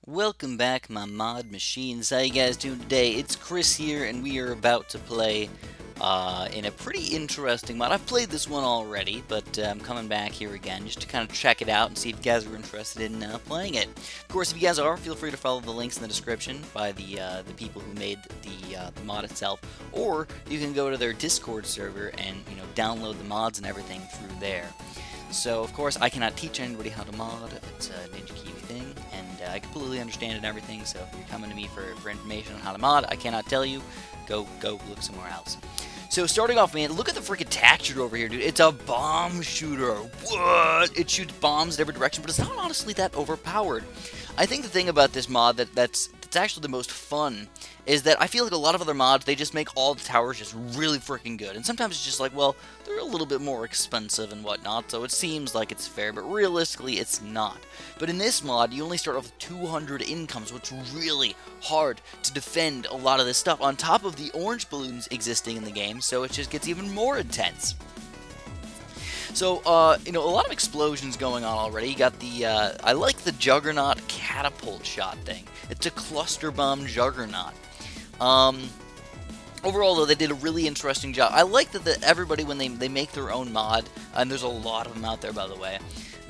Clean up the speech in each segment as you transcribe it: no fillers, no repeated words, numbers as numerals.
Welcome back, my mod machines. How you guys doing today? It's Chris here, and we are about to play in a pretty interesting mod. I've played this one already, but I'm coming back here again just to kind of check it out and see if you guys are interested in playing it. Of course, if you guys are, feel free to follow the links in the description by the people who made the mod itself, or you can go to their Discord server and download the mods and everything through there. So, of course, I cannot teach anybody how to mod. It's a Ninja Kiwi thing, and I completely understand it and everything, so if you're coming to me for information on how to mod, I cannot tell you. Go look somewhere else. So, starting off, man, look at the freaking tack shooter over here, dude. It's a bomb shooter. What? It shoots bombs in every direction, but it's not honestly that overpowered. I think the thing about this mod that's actually the most fun is that I feel like a lot of other mods, they just make all the towers just really freaking good. And sometimes it's just like, well, they're a little bit more expensive and whatnot, so it seems like it's fair, but realistically, it's not. But in this mod, you only start off with 200 income, so it's really hard to defend a lot of this stuff, on top of the orange balloons existing in the game, so it just gets even more intense. So, a lot of explosions going on already. You got the, I like the Juggernaut catapult shot thing. It's a cluster bomb Juggernaut. Overall, though, they did a really interesting job. I like that everybody, when they make their own mod, and there's a lot of them out there, by the way,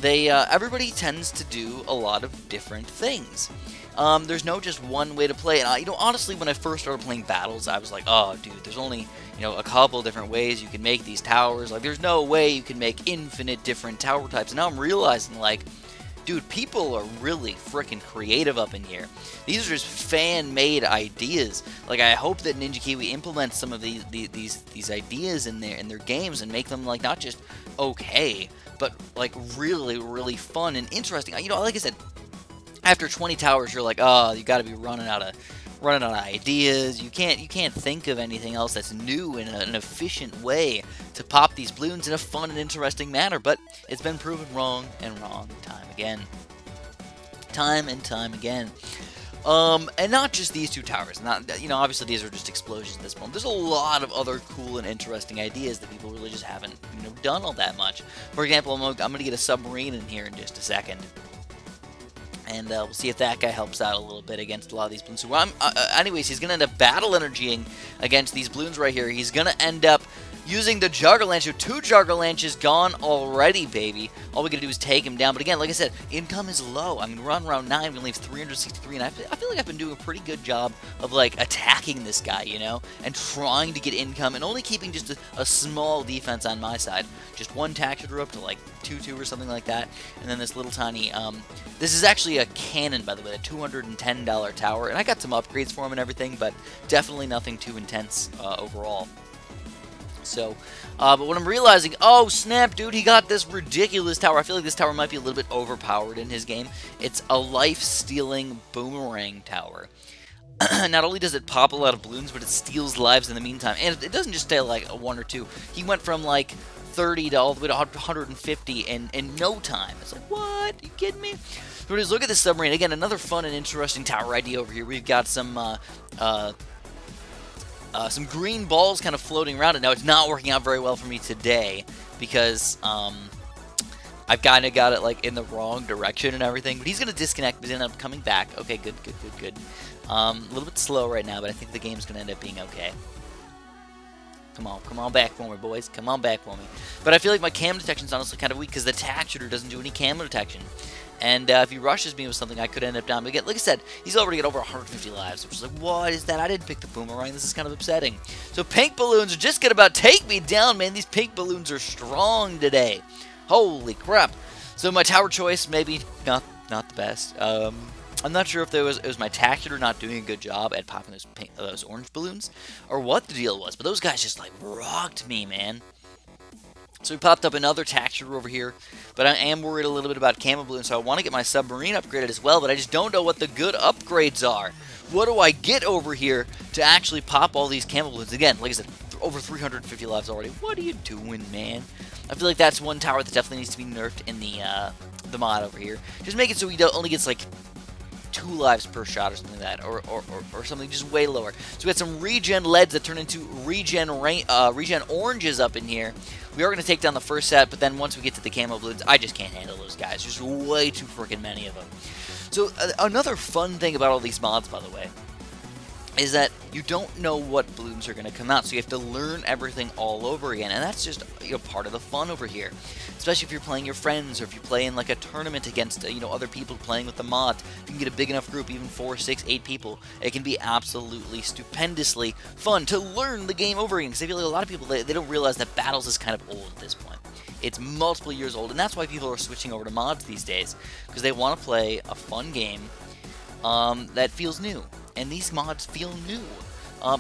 everybody tends to do a lot of different things. There's no just one way to play it. Honestly, when I first started playing battles, I was like, oh, dude, there's only, a couple different ways you can make these towers. Like, there's no way you can make infinite different tower types. And now I'm realizing, like, dude, people are really freaking creative up in here. These are just fan-made ideas. Like, I hope that Ninja Kiwi implements some of these ideas in their games and make them, like, not just okay, but, like, really, really fun and interesting. Like I said, after 20 towers, you're like, oh, you got to be running out of ideas. You can't think of anything else that's new in an efficient way to pop these balloons in a fun and interesting manner. But it's been proven wrong and wrong time again, time and time again. And not just these two towers. Not, obviously these are just explosions at this point. There's a lot of other cool and interesting ideas that people really just haven't, done all that much. For example, I'm going to get a submarine in here in just a second. And we'll see if that guy helps out a little bit against a lot of these balloons. So anyways, he's going to end up battle energying against these balloons right here. He's going to end up using the Juggerlanche. So 2 Juggerlanches gone already, baby. All we got to do is take him down. But again, like I said, income is low. I mean, we're on round 9. We only have 363. And I feel like I've been doing a pretty good job of, like, attacking this guy, and trying to get income and only keeping just a small defense on my side. Just one tack shooter up to, like, 2-2 or something like that. And then this little tiny, this is actually a cannon, by the way, a $210 tower. And I got some upgrades for him and everything, but definitely nothing too intense overall. So, but what I'm realizing, oh snap, dude, he got this ridiculous tower. I feel like this tower might be a little bit overpowered in his game. It's a life-stealing boomerang tower. Not only does it pop a lot of balloons, but it steals lives in the meantime. And it doesn't just stay like a 1 or 2. He went from like 30 to all the way to 150 in no time. It's like, what? Are you kidding me? But just look at this submarine. Again, another fun and interesting tower idea over here. We've got some green balls kind of floating around it. Now, it's not working out very well for me today because I've kind of got it like in the wrong direction and everything. But he's going to disconnect, but he's going to end up coming back. Okay, good. A little bit slow right now, but I think the game's going to end up being okay. Come on back for me, boys. Come on back for me. But I feel like my camo detection is honestly kind of weak because the tack shooter doesn't do any camo detection. And if he rushes me with something, I could end up down. But again, like I said, he's already got over 150 lives, which is like, what is that? I didn't pick the boomerang. This is kind of upsetting. So pink balloons are just going to about take me down, man. These pink balloons are strong today. Holy crap. So my tower choice, maybe not the best. I'm not sure if it was my tack shooter not doing a good job at popping those orange balloons, or what the deal was. But those guys just, like, rocked me, man. So we popped up another tack shooter over here, but I am worried a little bit about camo balloons, so I want to get my submarine upgraded as well, but I just don't know what the good upgrades are. What do I get over here to actually pop all these camo balloons? Again, like I said, over 350 lives already. What are you doing, man? I feel like that's one tower that definitely needs to be nerfed in the mod over here. Just make it so he only gets, like, 2 lives per shot or something like that, or something just way lower. So we got some regen leads that turn into regen oranges up in here. We are going to take down the first set, but then once we get to the camo balloons, I just can't handle those guys. There's way too freaking many of them. So another fun thing about all these mods, by the way, is that you don't know what balloons are going to come out, so you have to learn everything all over again, and that's just part of the fun over here. Especially if you're playing your friends, or if you play in like a tournament against other people playing with the mods. If you can get a big enough group, even 4, 6, 8 people, it can be absolutely stupendously fun to learn the game over again. Because I feel like a lot of people they don't realize that Battles is kind of old at this point. It's multiple years old, and that's why people are switching over to mods these days, because they want to play a fun game that feels new. And these mods feel new.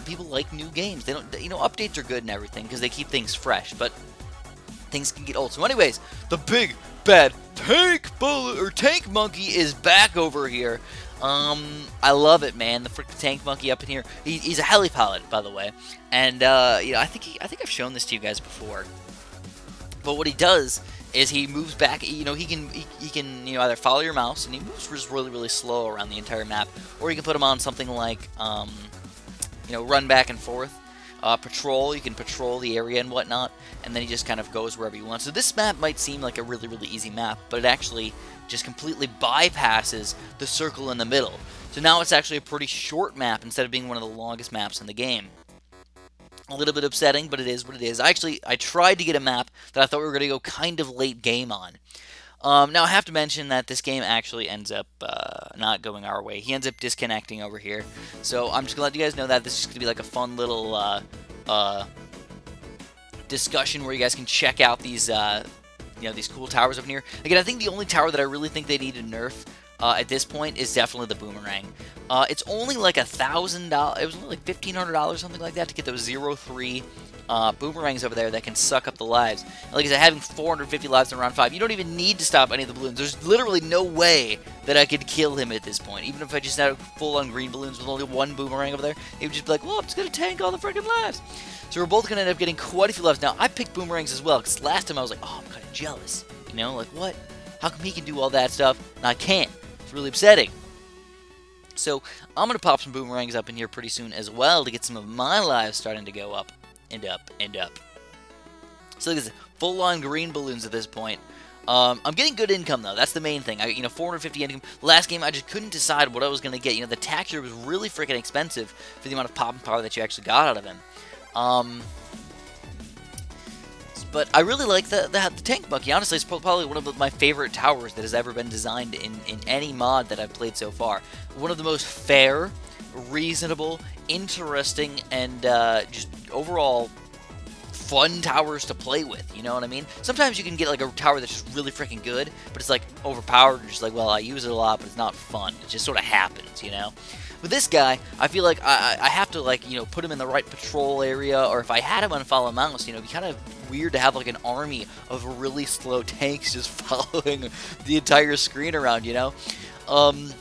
People like new games. They don't, updates are good and everything because they keep things fresh, but things can get old. So, anyways, the big bad tank monkey is back over here. I love it, man. The freaking tank monkey up in here. He's a heli pilot, by the way, and I think I've shown this to you guys before. But what he does is he moves back. He can either follow your mouse, and he moves just really slow around the entire map, or you can put him on something like run back and forth, patrol. You can patrol the area and whatnot, and then he just kind of goes wherever you want. So this map might seem like a really easy map, but it actually just completely bypasses the circle in the middle. So now it's actually a pretty short map instead of being one of the longest maps in the game. A little bit upsetting, but it is what it is. I tried to get a map that I thought we were going to go kind of late game on. Now, I have to mention that this game actually ends up not going our way. He ends up disconnecting over here. So I'm just going to let you guys know that this is going to be like a fun little discussion where you guys can check out these these cool towers up in here. Again, I think the only tower that I really think they need to nerf at this point is definitely the boomerang. It's only like $1,000. It was only like $1,500, something like that, to get those 0-3 boomerangs over there that can suck up the lives. And like I said, having 450 lives in round 5, you don't even need to stop any of the balloons. There's literally no way that I could kill him at this point. Even if I just had full-on green balloons with only one boomerang over there, he would just be like, well, I'm just going to tank all the freaking lives. So we're both going to end up getting quite a few lives. Now, I picked boomerangs as well, because last time I was like, oh, I'm kind of jealous. Like, what? How come he can do all that stuff and I can't? It's really upsetting. So I'm going to pop some boomerangs up in here pretty soon as well to get some of my lives starting to go up and up and up. So look at this, full-on green balloons at this point. I'm getting good income, though. That's the main thing. 450 income. Last game, I just couldn't decide what I was going to get. The taxure was really freaking expensive for the amount of pop and power that you actually got out of him. But I really like the tank monkey. Honestly, it's probably one of my favorite towers that has ever been designed in any mod that I've played so far. One of the most fair, reasonable, interesting, and just overall fun towers to play with, you know what I mean? Sometimes you can get like a tower that's just really freaking good, but it's like overpowered, and just like, well, I use it a lot, but it's not fun. It just sort of happens, With this guy, I feel like I have to, like, put him in the right patrol area, or if I had him on follow mouse, it'd be kind of weird to have like an army of really slow tanks just following the entire screen around, And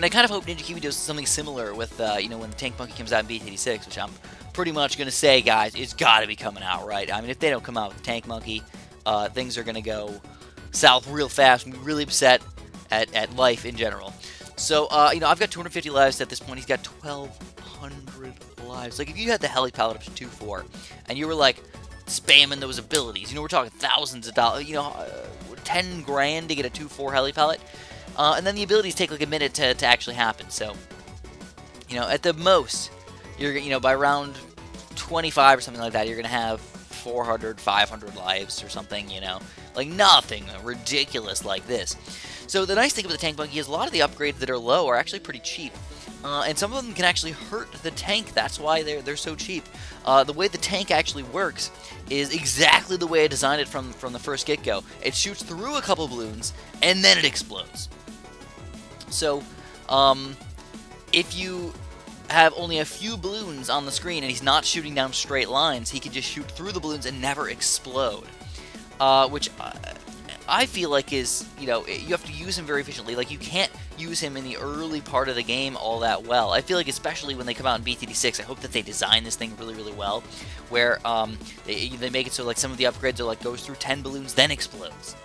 I kind of hope Ninja Kiwi does something similar with, when the Tank Monkey comes out in BT86, which I'm pretty much going to say, guys, it's got to be coming out, right? I mean, if they don't come out with the Tank Monkey, things are going to go south real fast and be really upset at life in general. So, I've got 250 lives at this point. He's got 1,200 lives. Like, if you had the heli palette up to 2-4, and you were, like, spamming those abilities, we're talking thousands of dollars, 10 grand to get a 2-4 heli palette. And then the abilities take like a minute to actually happen. So, at the most, you're, by round 25 or something like that, you're going to have 400, 500 lives or something, Like nothing ridiculous like this. So the nice thing about the Tank Monkey is a lot of the upgrades that are low are actually pretty cheap. And some of them can actually hurt the tank. That's why they're so cheap. The way the tank actually works is exactly the way I designed it from the first get-go. It shoots through a couple balloons, and then it explodes. So, if you have only a few balloons on the screen and he's not shooting down straight lines, he can just shoot through the balloons and never explode. Which I feel like is, you have to use him very efficiently. Like, you can't use him in the early part of the game all that well. I feel like especially when they come out in BTD6, I hope that they design this thing really well, where they make it so like some of the upgrades are like goes through 10 balloons, then explodes.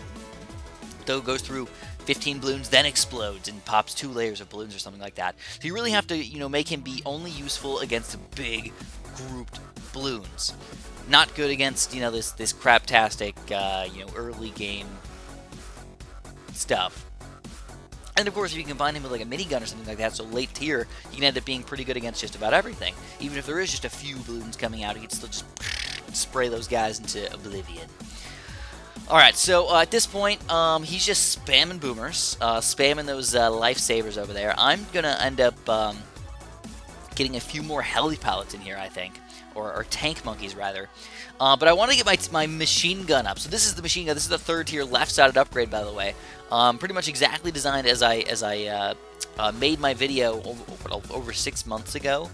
Though goes through 15 balloons, then explodes and pops 2 layers of balloons or something like that. So you really have to, make him be only useful against big grouped balloons. Not good against, this craptastic, early game stuff. And of course, if you combine him with like a minigun or something like that, so late tier, you can end up being pretty good against just about everything. Even if there is just a few Bloons coming out, he can still just spray those guys into oblivion. Alright, so at this point, he's just spamming boomers, spamming those lifesavers over there. I'm going to end up getting a few more heli pallets in here, I think. Or tank monkeys, rather. But I want to get my machine gun up. So this is the machine gun. This is the 3rd tier left-sided upgrade, by the way. Pretty much exactly designed as I made my video over 6 months ago.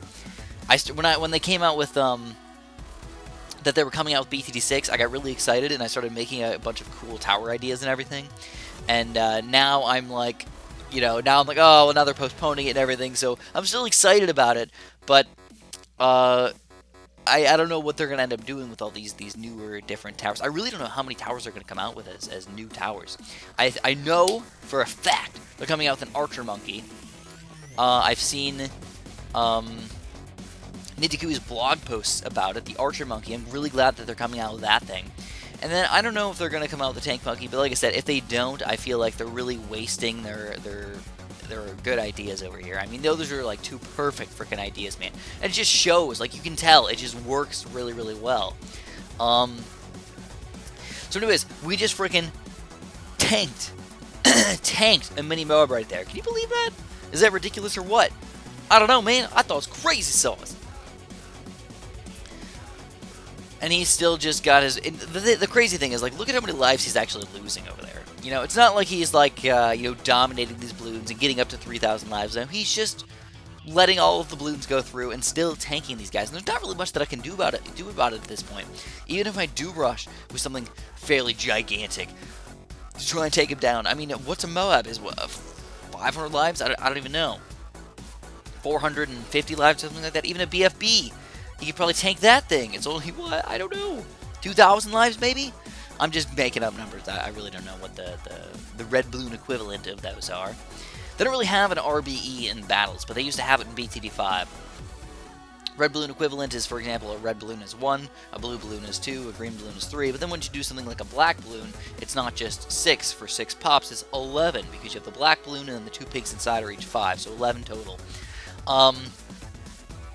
When they came out with that they were coming out with BTD6, I got really excited and I started making a bunch of cool tower ideas and everything. And now I'm like, oh, well, now they're postponing it and everything. So I'm still excited about it, but I don't know what they're going to end up doing with all these newer, different towers. I really don't know how many towers they're going to come out with as new towers. I know for a fact they're coming out with an Archer Monkey. I've seen Nidikui's blog posts about it, the Archer Monkey. I'm really glad that they're coming out with that thing. And then I don't know if they're going to come out with the Tank Monkey, but like I said, if they don't, I feel like they're really wasting their good ideas over here. I mean, those are like 2 perfect freaking ideas, man. And it just shows, like you can tell, it just works really, really well. So anyways, we just freaking tanked a mini Moab right there. Can you believe that? Is that ridiculous or what? I don't know, man. I thought it was crazy sauce. And he's still just got his... The crazy thing is, like, look at how many lives he's actually losing over there. It's not like he's, like, dominating these Bloons and getting up to 3,000 lives. No, he's just letting all of the Bloons go through and still tanking these guys. And there's not really much that I can do about it at this point. Even if I do rush with something fairly gigantic to try and take him down. I mean, what's a Moab? Is what, 500 lives? I don't even know. 450 lives, something like that. Even a BFB, he could probably tank that thing. It's only, what? I don't know. 2,000 lives, maybe? I'm just making up numbers. I really don't know what the red balloon equivalent of those are. They don't really have an RBE in battles, but they used to have it in BTD5. Red balloon equivalent is, for example, a red balloon is 1, a blue balloon is 2, a green balloon is 3, but then when you do something like a black balloon, it's not just 6 for 6 pops, it's 11, because you have the black balloon and then the 2 pigs inside are each 5, so 11 total.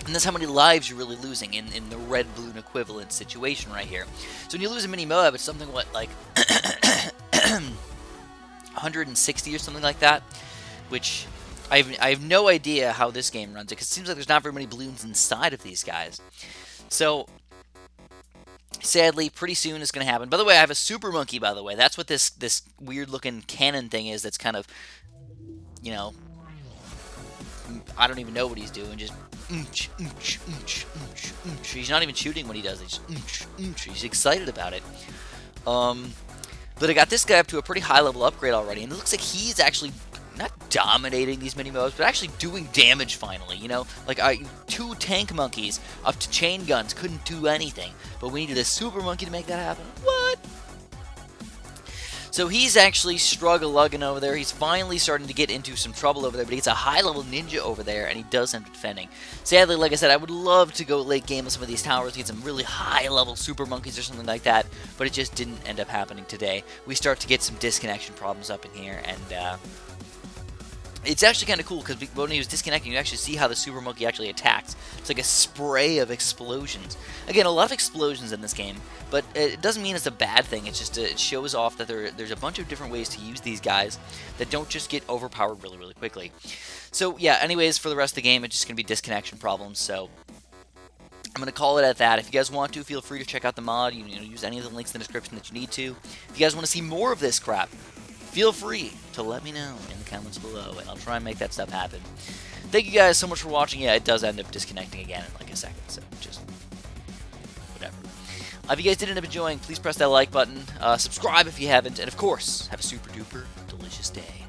And that's how many lives you're really losing in the red balloon equivalent situation right here. So when you lose a mini Moab, it's something, what, like 160 or something like that, which I have no idea how this game runs it, because it seems like there's not very many balloons inside of these guys. So, sadly, pretty soon it's going to happen. By the way, I have a Super Monkey, by the way. That's what this weird-looking cannon thing is that's kind of, I don't even know what he's doing, just he's not even shooting when he does it. He's excited about it. But I got this guy up to a pretty high level upgrade already, and it looks like he's actually not dominating these mini Moabs, but actually doing damage finally. Like 2 tank monkeys up to chain guns couldn't do anything, but we needed a Super Monkey to make that happen. What? So he's actually struggle-lugging over there. He's finally starting to get into some trouble over there, but he's a high-level ninja over there, and he does end up defending. Sadly, like I said, I would love to go late game with some of these towers, get some really high-level super monkeys or something like that, but it just didn't end up happening today. We start to get some disconnection problems up in here, and it's actually kind of cool, because when he was disconnecting, you actually see how the Super Monkey actually attacks. It's like a spray of explosions. Again, a lot of explosions in this game, but it doesn't mean it's a bad thing. It's just it shows off that there's a bunch of different ways to use these guys that don't just get overpowered really, really quickly. So, yeah, anyways, for the rest of the game, it's just going to be disconnection problems, so I'm going to call it at that. If you guys want to, feel free to check out the mod. You know, use any of the links in the description that you need to. If you guys want to see more of this crap, feel free to let me know in the comments below, and I'll try and make that stuff happen. Thank you guys so much for watching. Yeah, it does end up disconnecting again in like a second, so just whatever. If you guys did end up enjoying, please press that like button, subscribe if you haven't, and of course, have a super duper delicious day.